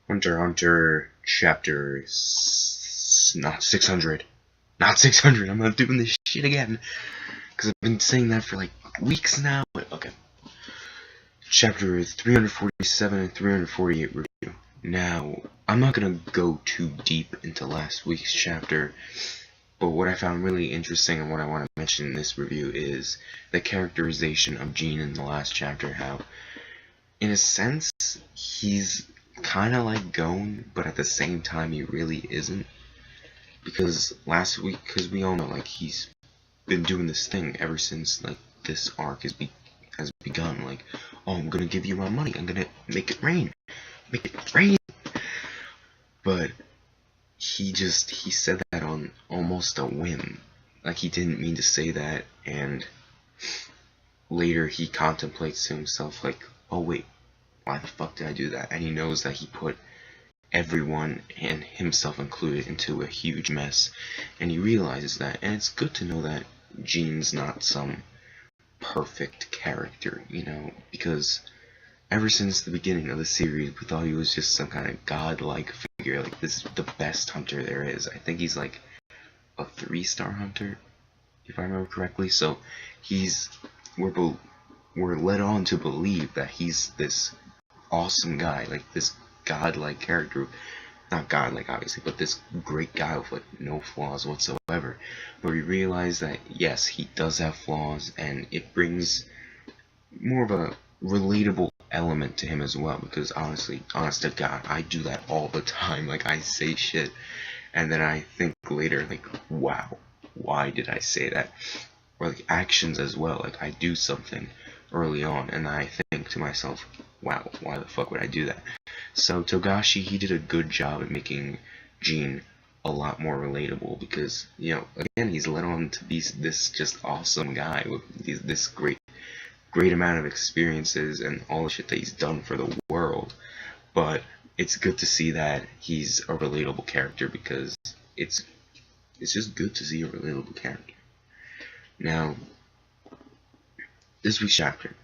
Hunter x Hunter chapter not 600. Not 600. I'm not doing this shit again. Because I've been saying that for like weeks now. But okay. Chapter 347 and 348 review. Now, I'm not going to go too deep into last week's chapter. But what I found really interesting and what I want to mention in this review is the characterization of Gene in the last chapter. How, in a sense, he's kind of like Gon, but at the same time he really isn't. Because last week, because we all know, like, he's been doing this thing ever since, like, this arc has begun. Like, oh, I'm gonna give you my money, I'm gonna make it rain. Make it rain! But he said that on almost a whim. Like, he didn't mean to say that, and later he contemplates to himself, like, oh wait, why the fuck did I do that? And he knows that he put everyone, and himself included, into a huge mess. And he realizes that, and it's good to know that Gene's not some perfect character, you know, because ever since the beginning of the series, we thought he was just some kind of godlike figure, like this is the best hunter there is. I think he's like a 3-star hunter, if I remember correctly. So we're led on to believe that he's this awesome guy, like this godlike character. Not godlike, obviously, but this great guy with like no flaws whatsoever. But we realize that yes, he does have flaws, and it brings more of a relatable element to him as well. Because honestly, honest to God, I do that all the time. Like, I say shit, and then I think later, like, wow, why did I say that? Or like actions as well. Like, I do something early on, and I think to myself, wow, why the fuck would I do that? So Togashi, he did a good job at making Gene a lot more relatable, because, you know, again, he's led on to be this just awesome guy with this great amount of experiences and all the shit that he's done for the world. But it's good to see that he's a relatable character, because it's just good to see a relatable character. Now, this week's chapter.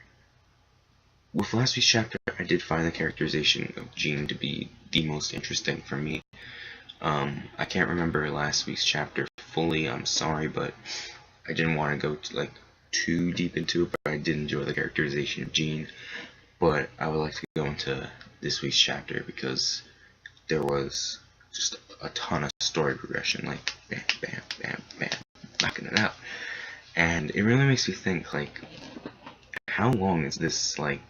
With last week's chapter, I did find the characterization of Gene to be the most interesting for me. I can't remember last week's chapter fully, I'm sorry, but I didn't want to go too deep into it, but I did enjoy the characterization of Gene. But I would like to go into this week's chapter, because there was just a ton of story progression, like bam, bam, bam, bam, knocking it out. And it really makes me think, like, how long is this, like,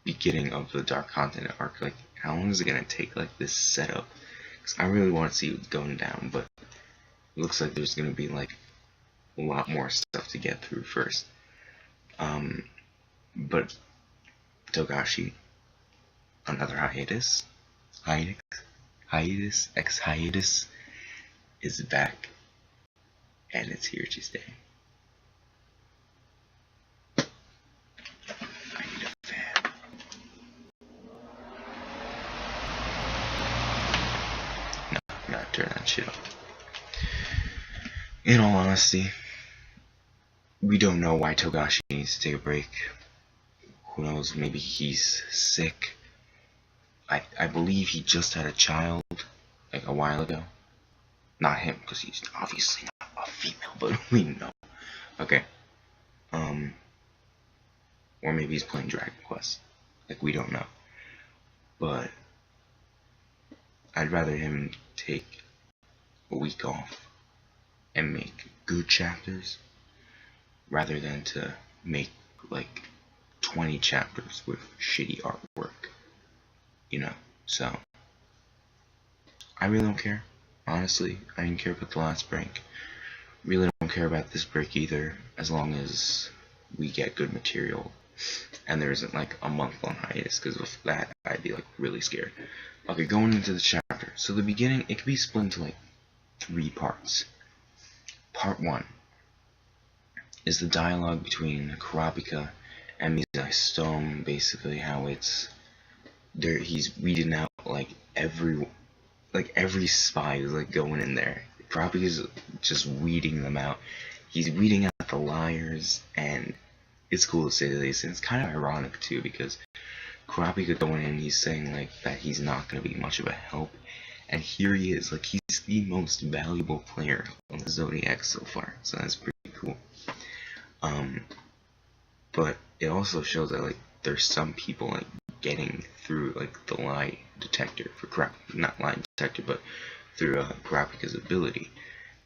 beginning of the Dark Continent arc? Like, how long is it gonna take, like, this setup? Because I really want to see what's going down, but it looks like there's gonna be, like, a lot more stuff to get through first. But Togashi, another hiatus, is back, and it's here to stay. I need a fan. No, I'm not turning that shit off. In all honesty, we don't know why Togashi needs to take a break. Who knows, maybe he's sick. I believe he just had a child, like, a while ago. Not him, because he's obviously not a female, but we know. Okay. Or maybe he's playing Dragon Quest. Like, we don't know. But I'd rather him take a week off and make good chapters, rather than to make, like, 20 chapters with shitty artwork. You know, so I really don't care. Honestly, I didn't care about the last break. Really don't care about this break either, as long as we get good material and there isn't like a month-long hiatus, because with that I'd be like really scared. Okay, going into the chapter. So the beginning, it could be split into like 3 parts. Part 1 is the dialogue between Kurapika and Mizai Stone, basically how it's there. He's weeding out like every spy is like going in there. Kurapika's just weeding them out. He's weeding out the liars, and it's cool to say the least. And it's kind of ironic too, because Kurapika going in, he's saying like that he's not gonna be much of a help, and here he is, like he's the most valuable player on the Zodiac so far, so that's pretty cool. But it also shows that like there's some people like getting through like the lie detector for not lie detector, but through Kurapika's ability,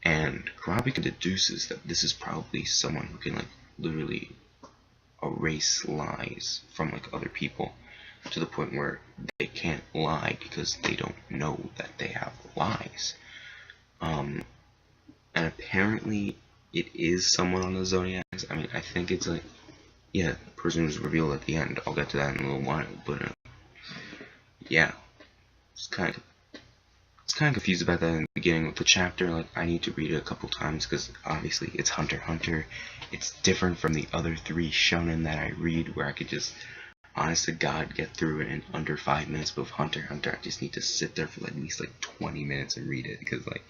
and Kurapika deduces that this is probably someone who can like literally erase lies from like other people to the point where they can't lie because they don't know that they have lies. And apparently it is someone on the Zodiacs. I mean, I think it's like, yeah, the person who's revealed at the end. I'll get to that in a little while, but yeah, it's kind of confused about that in the beginning of the chapter. Like, I need to read it a couple times because obviously it's Hunter x Hunter. It's different from the other 3 shonen that I read, where I could just, honest to God, get through it in under 5 minutes. But with Hunter x Hunter, I just need to sit there for at least like 20 minutes and read it because like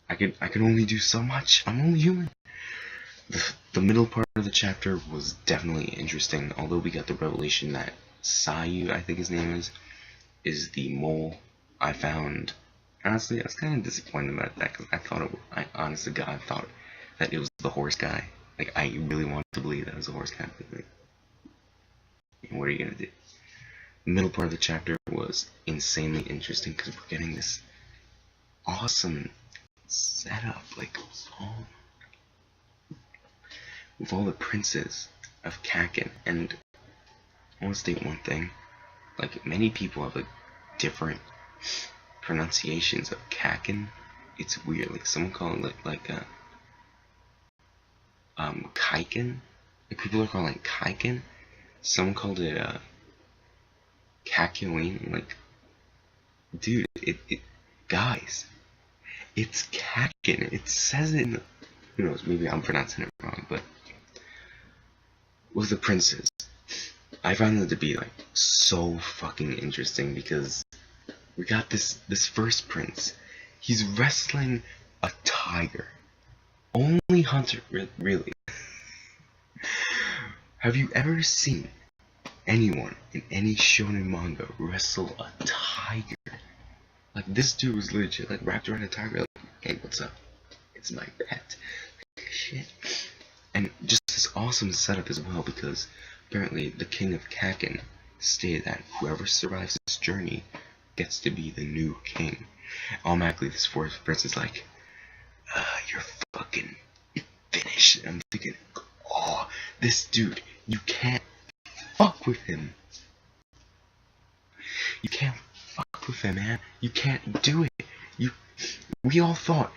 I can only do so much. I'm only human. The middle part of the chapter was definitely interesting, although we got the revelation that Sayu, I think his name is the mole. I found, honestly, I was kind of disappointed about that because I honest to God thought that it was the horse guy. Like, I really wanted to believe that it was the horse guy. But, like, what are you gonna do? The middle part of the chapter was insanely interesting because we're getting this awesome setup, like, with all the princes of Kakin. And I want to state one thing, like, many people have like different pronunciations of Kakin. It's weird, like someone called it like Kaiken. Like people are calling it Kaiken. Someone called it Kakuin. Like, dude, guys, it's Kakin. It says it in the, who knows, maybe I'm pronouncing it wrong, but with the princes, I found it to be like so fucking interesting because we got this first prince. He's wrestling a tiger. Only Hunter, really. Have you ever seen anyone in any shonen manga wrestle a tiger? Like, this dude was legit like wrapped around a tiger. Like, hey, what's up? It's my pet. Like, shit. And just this awesome setup as well, because apparently the king of Kakin stated that whoever survives this journey gets to be the new king. Automatically, this fourth prince is like, you're fucking finished. And I'm thinking, oh, this dude, you can't fuck with him. You can't fuck with him, man. You can't do it. We all thought,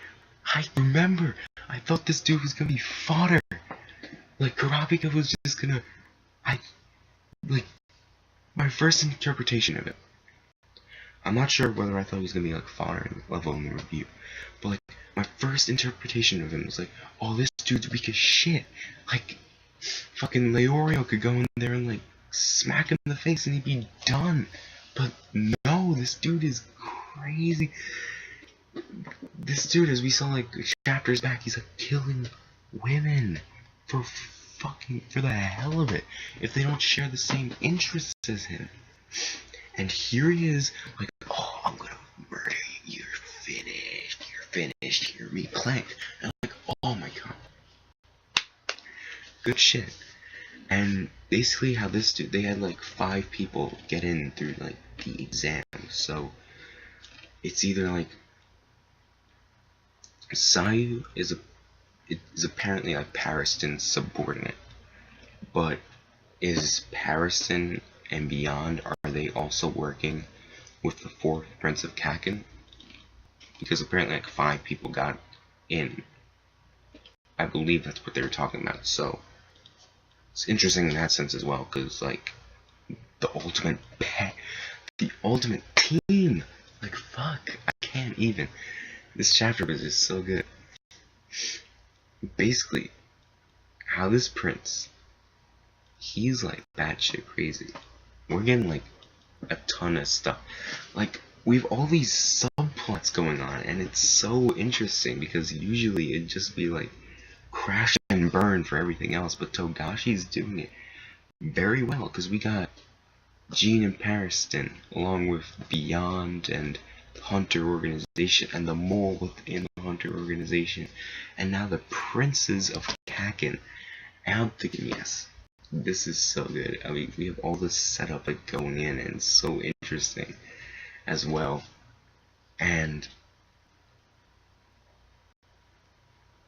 I remember, I thought this dude was gonna be fodder. Like, Kurapika was just gonna, like, my first interpretation of it, I'm not sure whether I thought he was gonna be like fodder level in the review, but like my first interpretation of him was like, oh, this dude's weak as shit. Like, fucking Leorio could go in there and like smack him in the face and he'd be done. But no, this dude is crazy. This dude, as we saw like chapters back, he's like killing women for the hell of it, if they don't share the same interests as him. And here he is, like, oh, I'm gonna murder you, you're finished, hear me plank. And I'm like, oh my god. Good shit. And basically how this dude, they had like 5 people get in through like the exam, so it's either like Sayu is apparently like Pariston's subordinate, but is Pariston and beyond, are they also working with the 4th Prince of Kakin? Because apparently like 5 people got in. I believe that's what they were talking about, so it's interesting in that sense as well, because like the ultimate team, like fuck, I can't even. This chapter was just so good. Basically, how this prince, he's like batshit crazy. We're getting like a ton of stuff. Like, we've all these subplots going on, and it's so interesting because usually it'd just be like crash and burn for everything else, but Togashi's doing it very well, because we got Gene and Pariston, along with Beyond and Hunter organization, and the mole within the Hunter organization, and now the princes of Kakin. And I'm thinking, yes, this is so good. I mean, we have all this setup like going in, and it's so interesting as well. And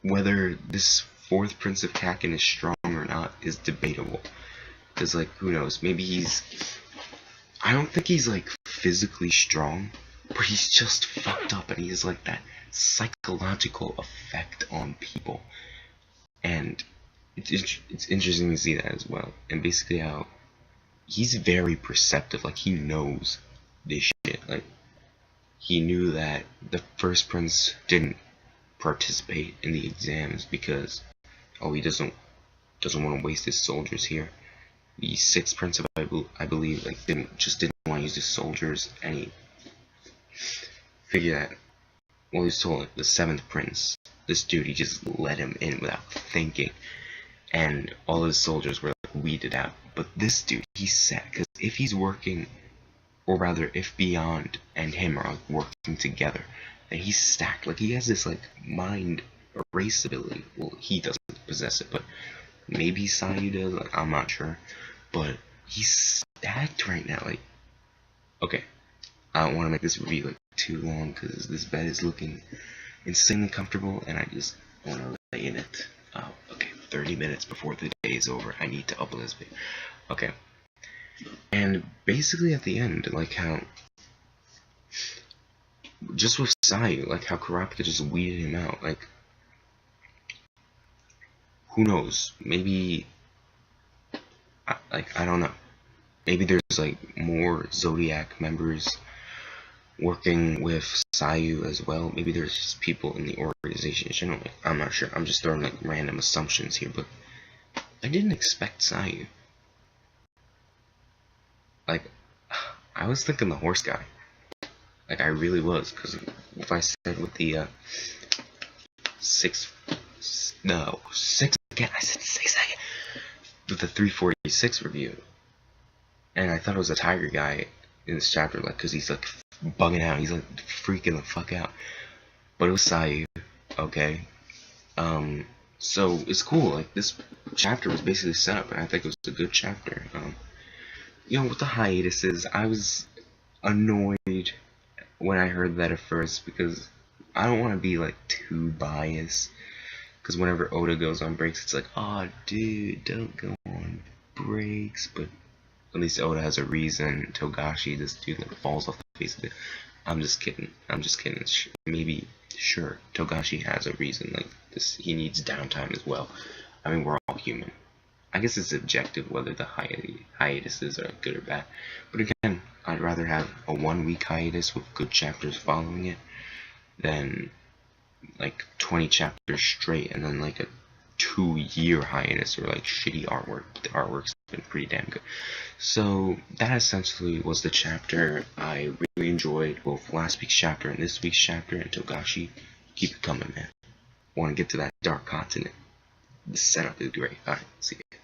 whether this fourth Prince of Kakin is strong or not is debatable. Because, like, who knows? Maybe he's... I don't think he's, like, physically strong, but he's just fucked up, and he has, like, that psychological effect on people. And it's interesting to see that as well. And basically how he's very perceptive. Like, he knows this shit. Like, he knew that the first prince didn't participate in the exams because, oh, he doesn't want to waste his soldiers here. The sixth prince, I believe, like, didn't want to use his soldiers, and he figured that, well, he was told, like, the seventh prince, this dude, he just let him in without thinking, and all his soldiers were, like, weeded out. But this dude, he's set, because if he's working, or rather, if Beyond and him are, like, working together, then he's stacked. Like, he has this, like, mind erase ability. Well, he doesn't possess it, but maybe Sayu does, like, I'm not sure. But he's stacked right now. Like, okay, I don't want to make this review like too long because this bed is looking insanely comfortable, and I just want to lay in it. Okay, 30 minutes before the day is over, I need to upload this video. Okay, and basically at the end, like how just with Sayu, like how Kurapika just weeded him out. Like, who knows? Maybe. I don't know. Maybe there's like more Zodiac members working with Sayu as well. Maybe there's just people in the organization in general. I'm not sure. I'm just throwing like random assumptions here, but I didn't expect Sayu. Like, I was thinking the horse guy. Like, I really was, because if I said with the six again, I said 6 again. With the 346 review, and I thought it was a tiger guy in this chapter, like, because he's like bugging out, he's like freaking the fuck out, but it was Sayu. Okay, so it's cool. Like, this chapter was basically set up, and I think it was a good chapter. You know, with the hiatuses, I was annoyed when I heard that at first, because I don't want to be like too biased. Because whenever Oda goes on breaks, it's like, oh, dude, don't go on breaks. But at least Oda has a reason. Togashi, this dude that falls off the face of it. I'm just kidding. Maybe, sure, Togashi has a reason. Like, this, he needs downtime as well. I mean, we're all human. I guess it's subjective whether the hiatuses are good or bad. But again, I'd rather have a 1-week hiatus with good chapters following it than like 20 chapters straight and then like a 2-year hiatus or like shitty artwork. The artwork's been pretty damn good. So that essentially was the chapter. I really enjoyed both last week's chapter and this week's chapter, and Togashi, keep it coming, man. Want to get to that dark continent. The setup is great. Alright, see ya.